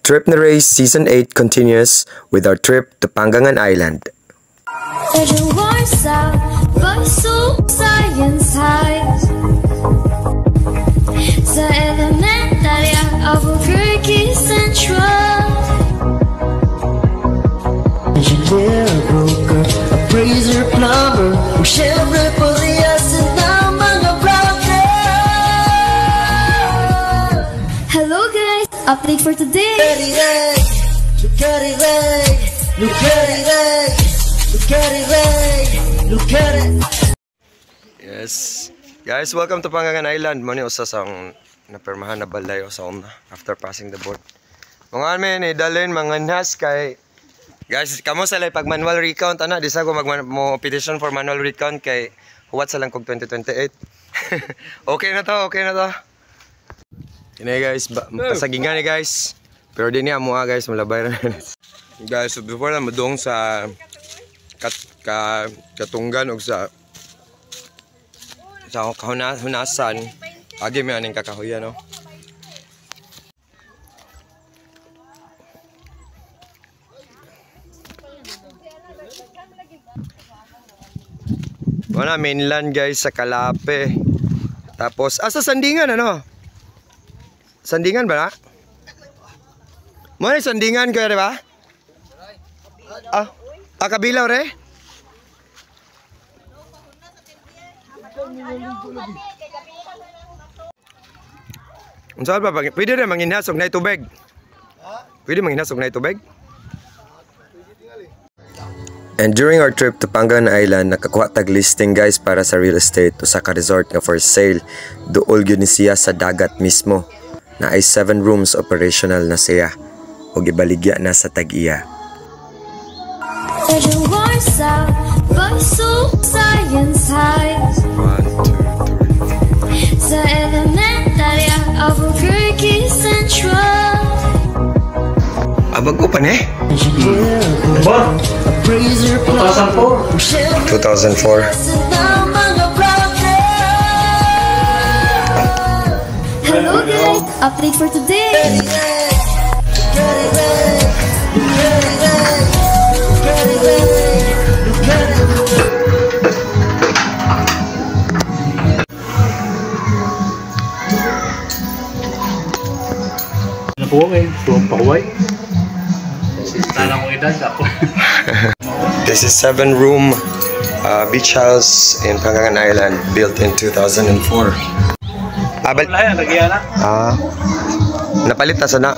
Trip na Race Season 8 continues with our trip to Pangangan Island. Sa elementarya Albuquerque Central, engineer, broker, appraiser, plumber, kung siyempre paliyasin ng mga broker. Hello guys! Update for today! Look at it, look at it, look at it, look at it. Yes. Guys, welcome to Pangangan Island. Mani usa sang napermahan na balay sa una after passing the boat. Mga amin idalin mga nas kay guys, kamo sa lay pag manual recount ana di sa ko mo petition for manual recount kay huwat sa lang kog 2028. Okay na to, okay na to. Kini guys, pasagingan ni guys. Pero di niya mo guys, malabay ra. Guys, so before na madong sa katunggan og sa hunasan, agi may aning kakahuyan, no? Wala, mainland guys sa Kalape. Tapos, sa Sandingan, ano? Sandingan ba na? Muna Sandingan kayo, diba? Kabilaw, re? Unsaan ba? Pwede rin manginhasog na itubig? Pwede manginhasog na itubig? And during our trip to Pangangan Island, nakakuha tag listing guys para sa real estate o sa ka-resort nga for sale. Duol yun siya sa dagat mismo na ay 7 rooms operational na siya o gibaligya na sa tag-iya. Science High. 1, 2, 3. Sa elementarya Albuquerque Central. Bago pa na eh? 2004. 2004. Hello guys, update for today. This is 7-room beach house in Pangangan Island, built in 2004. Napalit na sana.